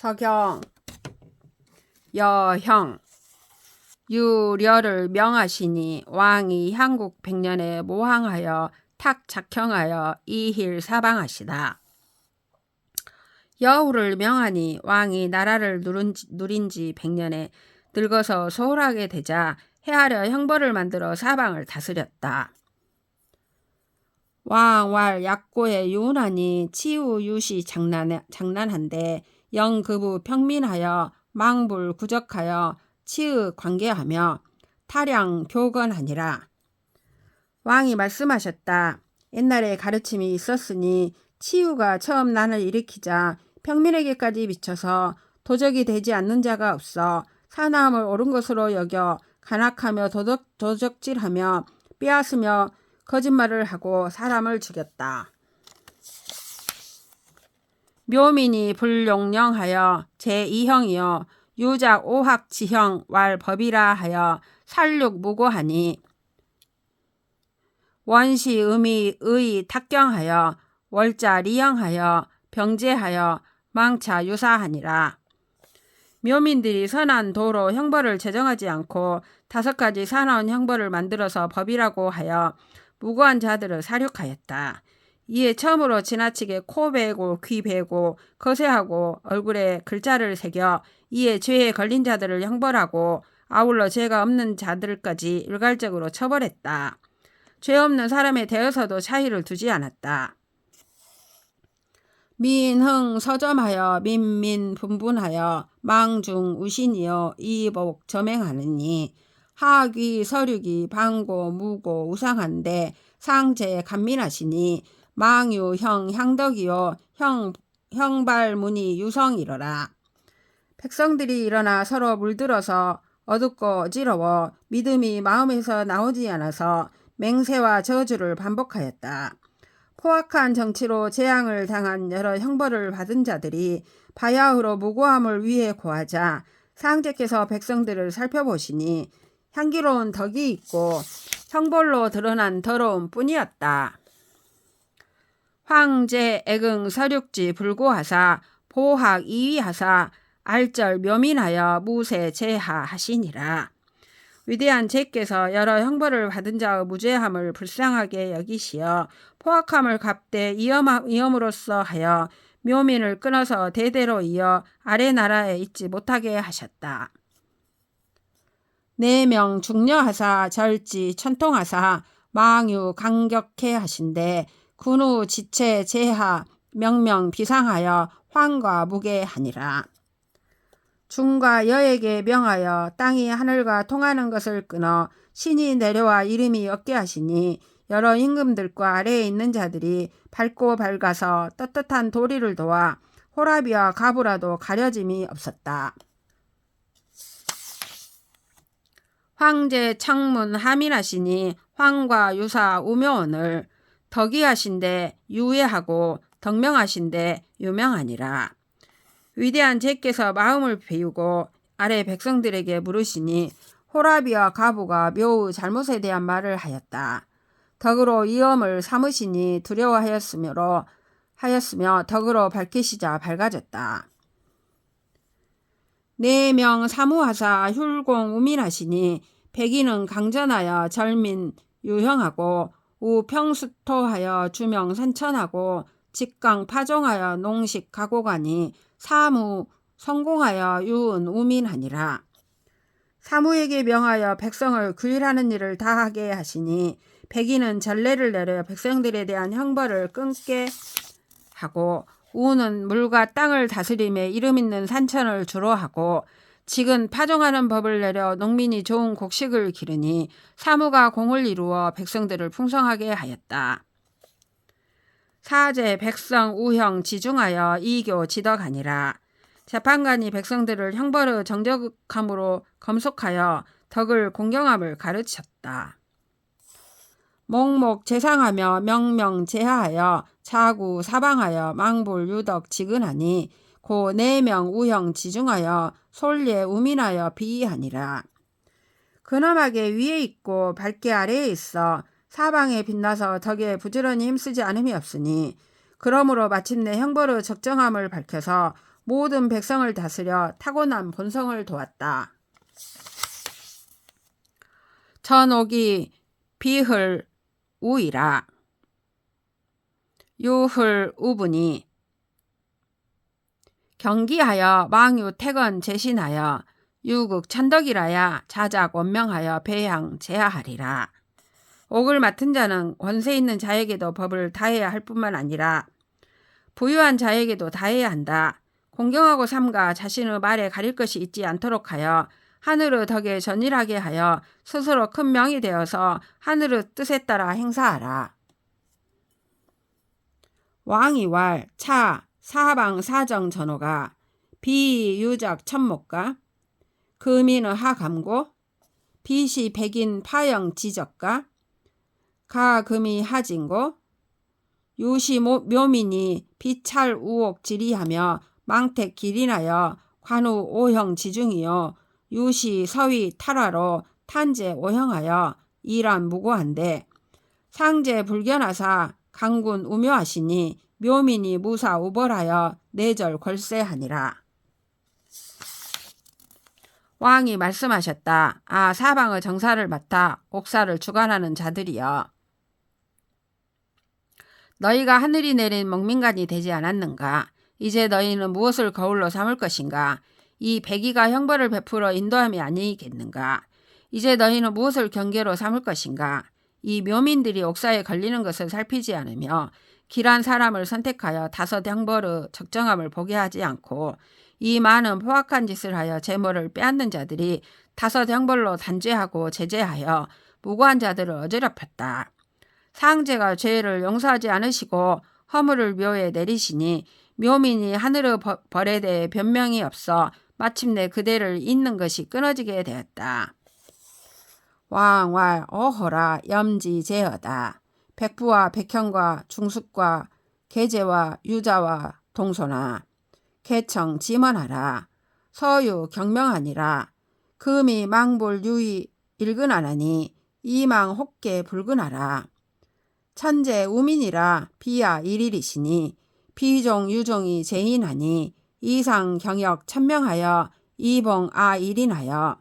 서경 여형 유려를 명하시니 왕이 향국 백년에 모항하여 탁작형하여 이힐 사방하시다. 여후를 명하니 왕이 나라를 누린 지 백년에 늙어서 소홀하게 되자 해하려 형벌을 만들어 사방을 다스렸다. 왕왈 약고에 유운하니 치우 유시 장난한데 영급우 평민하여 망불 구적하여 치의 관계하며 타량 교건하니라. 왕이 말씀하셨다. 옛날에 가르침이 있었으니 치유가 처음 난을 일으키자 평민에게까지 미쳐서 도적이 되지 않는 자가 없어 사나움을 옳은 것으로 여겨 간악하며 도적질하며 빼앗으며 거짓말을 하고 사람을 죽였다. 묘민이 불용령하여 제2형이요 유작 오학지형 왈법이라 하여 살육 무고하니 원시 의의 탁경하여 월자 리형하여 병제하여 망차 유사하니라. 묘민들이 선한 도로 형벌을 제정하지 않고 5가지 사나운 형벌을 만들어서 법이라고 하여 무고한 자들을 사륙하였다. 이에 처음으로 지나치게 코 베고 귀 베고 거세하고 얼굴에 글자를 새겨 이에 죄에 걸린 자들을 형벌하고 아울러 죄가 없는 자들까지 일괄적으로 처벌했다. 죄 없는 사람에 대해서도 차이를 두지 않았다. 민흥 서점하여 민민 분분하여 망중 우신이여 이복 점행하느니 하귀 서륙이 방고 무고 우상한데 상제 간민하시니 망유형 향덕이요 형발문이 유성이러라. 백성들이 일어나 서로 물들어서 어둡고 어지러워 믿음이 마음에서 나오지 않아서 맹세와 저주를 반복하였다. 포악한 정치로 재앙을 당한 여러 형벌을 받은 자들이 바야흐로 무고함을 위해 고하자 상제께서 백성들을 살펴보시니 향기로운 덕이 있고 형벌로 드러난 더러움 뿐이었다. 황제 애긍 서륙지 불고하사 보학 이위하사 알절 묘민하여 무세 제하 하시니라. 위대한 제께서 여러 형벌을 받은 자의 무죄함을 불쌍하게 여기시어 포악함을 갚되 이음으로써 하여 묘민을 끊어서 대대로 이어 아래 나라에 있지 못하게 하셨다. 4명 중려하사 절지 천통하사 망유 강격해 하신데 군우 지체 제하 명명 비상하여 황과 무게 하니라. 중과 여에게 명하여 땅이 하늘과 통하는 것을 끊어 신이 내려와 이름이 없게 하시니 여러 임금들과 아래에 있는 자들이 밝고 밝아서 떳떳한 도리를 도와 호라비와 가부라도 가려짐이 없었다. 황제 청문 하민하시니 황과 유사 우묘원을 덕이하신데 유예하고 덕명하신데 유명하니라. 위대한 제께서 마음을 비우고 아래 백성들에게 물으시니 호라비와 가부가 묘의 잘못에 대한 말을 하였다. 덕으로 위엄을 삼으시니 두려워하였으며 덕으로 밝히시자 밝아졌다. 4명 사무하사 율공 우민하시니 백인은 강전하여 절민 유형하고 우평수토하여 주명 산천하고 직강 파종하여 농식 가고가니 사무 성공하여 유은 우민하니라. 사무에게 명하여 백성을 규율하는 일을 다하게 하시니 백인은 전례를 내려 백성들에 대한 형벌을 끊게 하고 우는 물과 땅을 다스림에 이름 있는 산천을 주로 하고 직은 파종하는 법을 내려 농민이 좋은 곡식을 기르니 사무가 공을 이루어 백성들을 풍성하게 하였다. 사제 백성 우형 지중하여 이교 지덕하니라. 재판관이 백성들을 형벌의 정적함으로 검속하여 덕을 공경함을 가르쳤다. 목목 제상하며 명명 제하하여 자구 사방하여 망불 유덕 지근하니 고 4명 우형 지중하여 솔예 우민하여 비하니라. 근엄하게 위에 있고 밝게 아래에 있어 사방에 빛나서 덕에 부지런히 힘쓰지 않음이 없으니 그러므로 마침내 형벌의 적정함을 밝혀서 모든 백성을 다스려 타고난 본성을 도왔다. 천옥이 비흘 우이라 유흘 우분이 경기하여 망유 태건 제신하여 유극 천덕이라야 자작 원명하여 배양 제하하리라. 옥을 맡은 자는 권세 있는 자에게도 법을 다해야 할 뿐만 아니라 부유한 자에게도 다해야 한다. 공경하고 삼가 자신의 말에 가릴 것이 있지 않도록 하여 하늘의 덕에 전일하게 하여 스스로 큰 명이 되어서 하늘의 뜻에 따라 행사하라. 왕이왈 차 사방 사정 전호가 비유적 천목가 금인의 하감고 비시 백인 파영 지적가 가금이 하진고 유시 묘민이 비찰 우옥 지리하며 망택 기린하여 관우 오형 지중이요 유시 서위 탈화로 탄제 오형하여 이란 무고한데 상제 불견하사 강군 우묘하시니 묘민이 무사 우벌하여 내절 걸세하니라. 왕이 말씀하셨다. 아 사방의 정사를 맡아 옥사를 주관하는 자들이여. 너희가 하늘이 내린 먹민간이 되지 않았는가? 이제 너희는 무엇을 거울로 삼을 것인가? 이 백의가 형벌을 베풀어 인도함이 아니겠는가? 이제 너희는 무엇을 경계로 삼을 것인가? 이 묘민들이 옥사에 걸리는 것을 살피지 않으며 길한 사람을 선택하여 다섯 형벌의 적정함을 보게 하지 않고 이 많은 포악한 짓을 하여 재물을 빼앗는 자들이 다섯 형벌로 단죄하고 제재하여 무고한 자들을 어지럽혔다. 상제가 죄를 용서하지 않으시고 허물을 묘에 내리시니 묘민이 하늘의 벌에 대해 변명이 없어 마침내 그대를 잇는 것이 끊어지게 되었다. 왕왈 어허라 염지제어다. 백부와 백형과 중숙과 계제와 유자와 동소나 개청 지먼하라. 서유 경명하니라. 금이 망볼 유이 일근하나니 이망 혹계 불근하라. 천재 우민이라 비야 일일이시니 비종 유종이 제인하니 이상 경역 천명하여 이봉 아 일인하여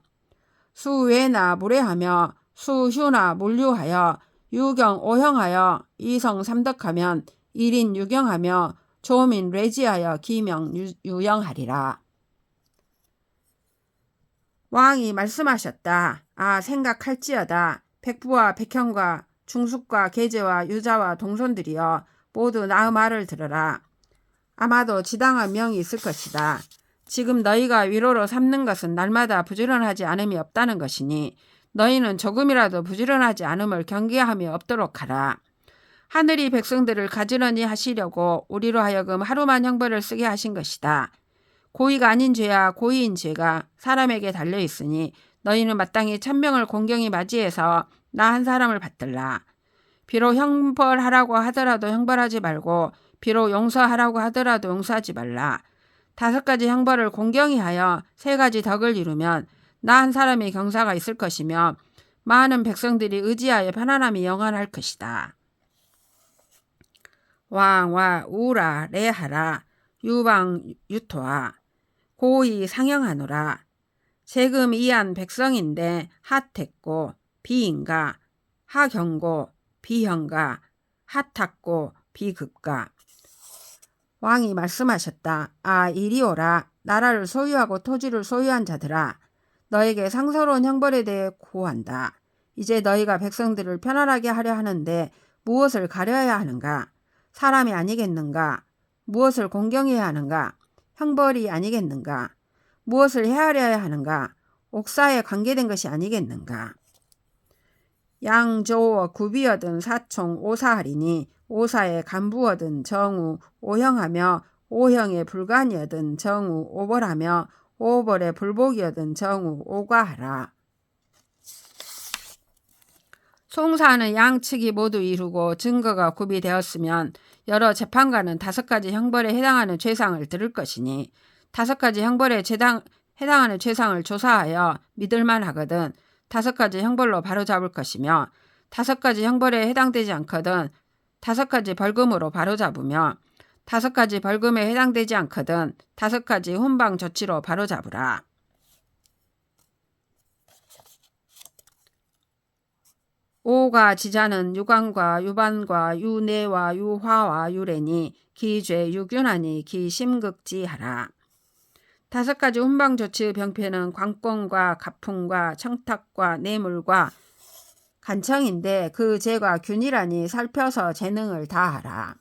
수외나 무례하며 수휴나 물류하여 유경 오형하여 이성 삼덕하면 일인 유경하며 조민 례지하여 기명 유영하리라. 왕이 말씀하셨다. 아 생각할지어다. 백부와 백형과 중숙과 계제와 유자와 동손들이여 모두 나의 말을 들으라. 아마도 지당한 명이 있을 것이다. 지금 너희가 위로로 삼는 것은 날마다 부지런하지 않음이 없다는 것이니 너희는 조금이라도 부지런하지 않음을 경계함이 없도록 하라. 하늘이 백성들을 가지런히 하시려고 우리로 하여금 하루만 형벌을 쓰게 하신 것이다. 고의가 아닌 죄야 고의인 죄가 사람에게 달려있으니 너희는 마땅히 천명을 공경히 맞이해서 나 한 사람을 받들라. 비록 형벌하라고 하더라도 형벌하지 말고 비록 용서하라고 하더라도 용서하지 말라. 5가지 형벌을 공경히 하여 3가지 덕을 이루면 나 한 사람의 경사가 있을 것이며 많은 백성들이 의지하여 편안함이 영원할 것이다. 왕와 우라 레하라 유방 유토하 고의 상영하노라. 세금 이한 백성인데 핫했고 비인가 하경고 비형가 핫탁고 비급가. 왕이 말씀하셨다. 아 이리오라. 나라를 소유하고 토지를 소유한 자들아. 너에게 상서로운 형벌에 대해 고한다. 이제 너희가 백성들을 편안하게 하려 하는데 무엇을 가려야 하는가? 사람이 아니겠는가? 무엇을 공경해야 하는가? 형벌이 아니겠는가? 무엇을 헤아려야 하는가? 옥사에 관계된 것이 아니겠는가? 양조어 구비어든 사총 오사하리니 오사에 간부어든 정우 오형하며 오형에 불간이어든 정우 오벌하며 오벌에 불복이어든 정우 오과하라. 송사하는 양측이 모두 이루고 증거가 구비되었으면 여러 재판관은 5가지 형벌에 해당하는 죄상을 들을 것이니 5가지 형벌에 해당하는 죄상을 조사하여 믿을만 하거든 5가지 형벌로 바로잡을 것이며 5가지 형벌에 해당되지 않거든 5가지 벌금으로 바로잡으며 5가지 벌금에 해당되지 않거든 5가지 훈방 조치로 바로잡으라. 오가 지자는 유관과 유반과 유내와 유화와 유래니 기죄 유균하니 기심극지하라. 5가지 훈방 조치의 병폐는 광권과 가풍과 청탁과 뇌물과 간청인데 그 죄가 균이라니 살펴서 재능을 다하라.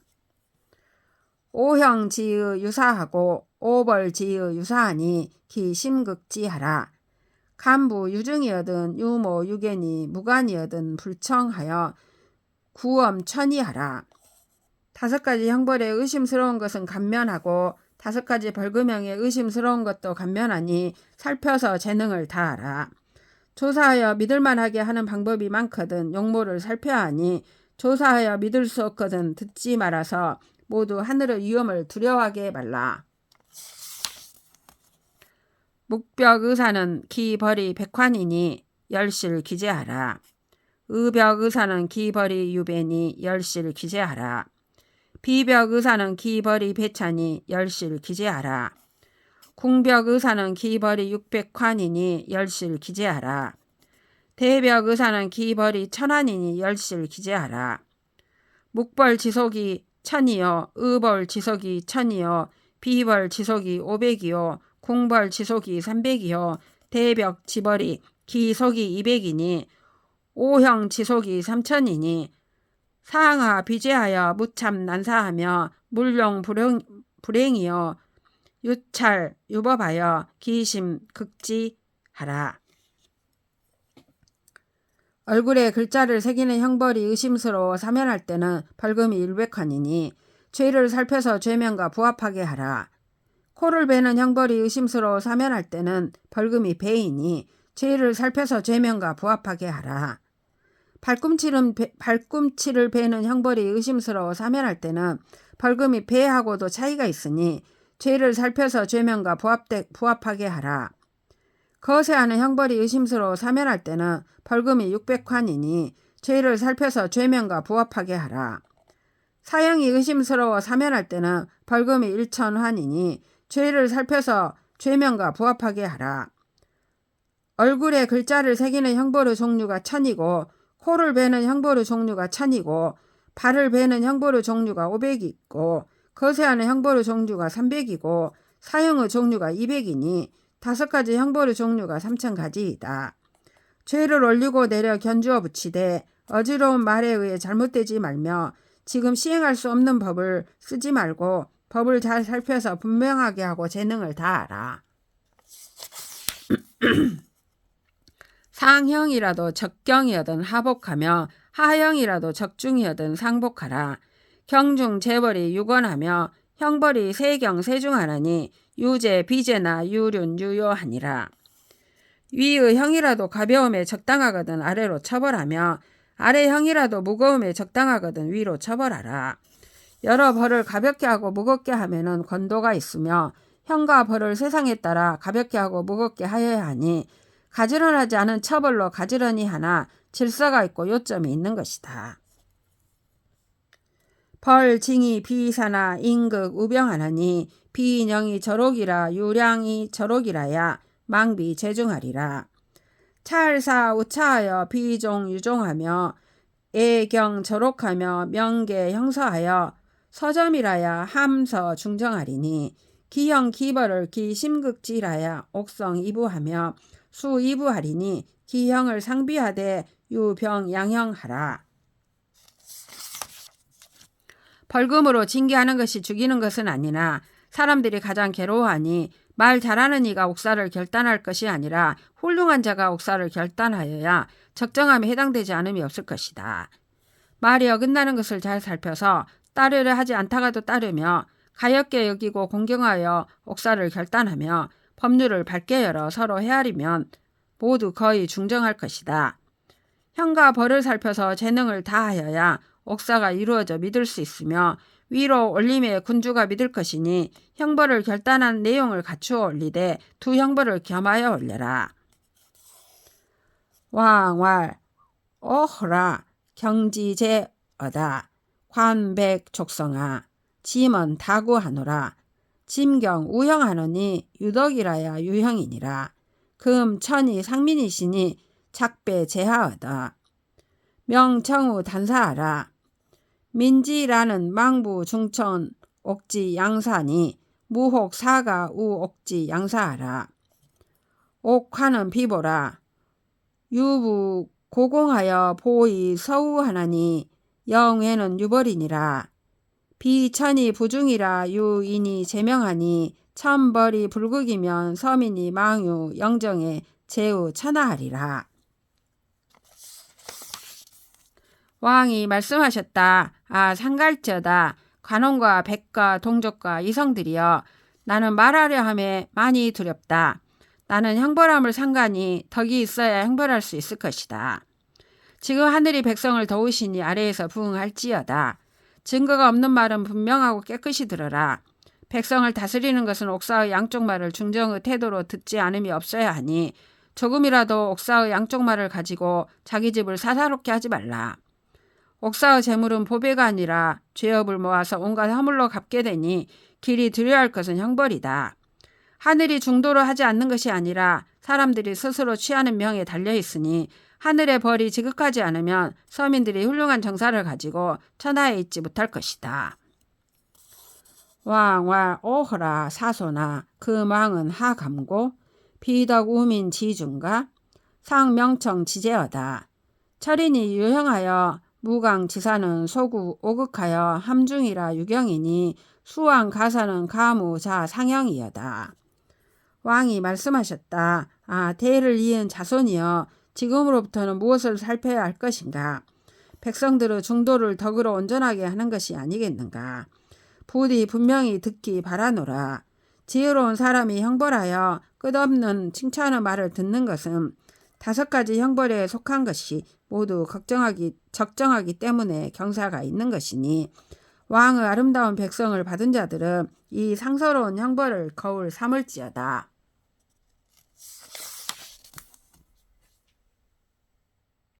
오형지의 유사하고 오벌지의 유사하니 기심극지하라. 간부 유증이여든 유모 유견이 무관이여든 불청하여 구엄 천이하라. 5가지 형벌에 의심스러운 것은 감면하고 5가지 벌금형에 의심스러운 것도 감면하니 살펴서 재능을 다하라. 조사하여 믿을만하게 하는 방법이 많거든 용모를 살펴야 하니 조사하여 믿을 수 없거든 듣지 말아서 모두 하늘의 위험을 두려워하게 말라. 묵벽의사는 기벌이 백환이니 열실 기재하라. 의벽의사는 기벌이 유배니 열실 기재하라. 비벽의사는 기벌이 배차니 열실 기재하라. 궁벽의사는 기벌이 600환이니 열실 기재하라. 대벽의사는 기벌이 1000환이니 열실 기재하라. 묵벌지속이 1000이요 의벌지속이 1000이요 비벌지속이 500이요 궁벌지속이 300이요 대벽지벌이 기속이 200이니 오형지속이 3000이니 사항하 비죄하여 무참 난사하며 물용 불행이여 유찰 유법하여 기심 극지하라. 얼굴에 글자를 새기는 형벌이 의심스러워 사면할 때는 벌금이 100환이니 죄를 살펴서 죄명과 부합하게 하라. 코를 베는 형벌이 의심스러워 사면할 때는 벌금이 배이니 죄를 살펴서 죄명과 부합하게 하라. 발꿈치를 베는 형벌이 의심스러워 사면할 때는 벌금이 배하고도 차이가 있으니 죄를 살펴서 죄명과 부합하게 하라. 거세하는 형벌이 의심스러워 사면할 때는 벌금이 600환이니 죄를 살펴서 죄명과 부합하게 하라. 사형이 의심스러워 사면할 때는 벌금이 1000환이니 죄를 살펴서 죄명과 부합하게 하라. 얼굴에 글자를 새기는 형벌의 종류가 1000이고 코를 베는 형벌의 종류가 1000이고 발을 베는 형벌의 종류가 500이 있고 거세하는 형벌의 종류가 300이고 사형의 종류가 200이니 5가지 형벌의 종류가 3000가지이다. 죄를 올리고 내려 견주어 붙이되 어지러운 말에 의해 잘못되지 말며 지금 시행할 수 없는 법을 쓰지 말고 법을 잘 살펴서 분명하게 하고 재능을 다하라. 상형이라도 적경이여든 하복하며 하형이라도 적중이여든 상복하라. 경중 재벌이 유건하며 형벌이 세경 세중하나니 유재 비재나 유륜 유효하니라. 위의 형이라도 가벼움에 적당하거든 아래로 처벌하며 아래 형이라도 무거움에 적당하거든 위로 처벌하라. 여러 벌을 가볍게 하고 무겁게 하면은 권도가 있으며 형과 벌을 세상에 따라 가볍게 하고 무겁게 하여야 하니 가지런하지 않은 처벌로 가지런히 하나 질서가 있고 요점이 있는 것이다. 벌, 징이, 비사나 임극, 우병하나니 비인형이 저록이라 유량이 저록이라야 망비 재중하리라. 찰사 우차하여 비종 유종하며 애경 저록하며 명계 형서하여 서점이라야 함서 중정하리니 기형 기벌을 기심극지라야 옥성 이부하며 수 이부하리니 기형을 상비하되 유병 양형하라. 벌금으로 징계하는 것이 죽이는 것은 아니나 사람들이 가장 괴로워하니 말 잘하는 이가 옥사를 결단할 것이 아니라 훌륭한 자가 옥사를 결단하여야 적정함에 해당되지 않음이 없을 것이다. 말이 어긋나는 것을 잘 살펴서 따르려 하지 않다가도 따르며 가엾게 여기고 공경하여 옥사를 결단하며 법률을 밝게 열어 서로 헤아리면 모두 거의 중정할 것이다. 형과 벌을 살펴서 재능을 다하여야 옥사가 이루어져 믿을 수 있으며 위로 올림에 군주가 믿을 것이니 형벌을 결단한 내용을 갖추어 올리되 두 형벌을 겸하여 올려라. 왕왈 오호라 경지제어다 관백족성아 짐은 다구하노라. 짐경 우형하노니 유덕이라야 유형이니라. 금 천이 상민이시니 작배 제하하다. 명청우 단사하라. 민지라는 망부 중천 옥지 양사니 무혹 사가 우 옥지 양사하라. 옥화는 비보라. 유부 고공하여 보이 서우하나니 영외는 유벌이니라. 비천이 부중이라 유인이 제명하니 천벌이 불극이면 서민이 망유 영정에 제우 천하하리라. 왕이 말씀하셨다. 아 상갈지어다. 관원과 백과 동족과 이성들이여 나는 말하려 함에 많이 두렵다. 나는 형벌함을 상관이 덕이 있어야 형벌할 수 있을 것이다. 지금 하늘이 백성을 도우시니 아래에서 부응할지어다. 증거가 없는 말은 분명하고 깨끗이 들어라. 백성을 다스리는 것은 옥사의 양쪽 말을 중정의 태도로 듣지 않음이 없어야 하니 조금이라도 옥사의 양쪽 말을 가지고 자기 집을 사사롭게 하지 말라. 옥사의 재물은 보배가 아니라 죄업을 모아서 온갖 허물로 갚게 되니 길이 들여야 할 것은 형벌이다. 하늘이 중도로 하지 않는 것이 아니라 사람들이 스스로 취하는 명에 달려있으니 하늘의 벌이 지극하지 않으면 서민들이 훌륭한 정사를 가지고 천하에 있지 못할 것이다. 왕왈 오허라 사소나 그 망은 하감고 비덕 우민 지중가 상명청 지제어다. 철인이 유형하여 무강지사는 소구 오극하여 함중이라 유경이니 수왕 가사는 가무 자 상형이여다. 왕이 말씀하셨다. 아 대를 이은 자손이여 지금으로부터는 무엇을 살펴야 할 것인가? 백성들의 중도를 덕으로 온전하게 하는 것이 아니겠는가? 부디 분명히 듣기 바라노라. 지혜로운 사람이 형벌하여 끝없는 칭찬의 말을 듣는 것은 5가지 형벌에 속한 것이 모두 적정하기 때문에 경사가 있는 것이니 왕의 아름다운 백성을 받은 자들은 이 상서로운 형벌을 거울 삼을지어다.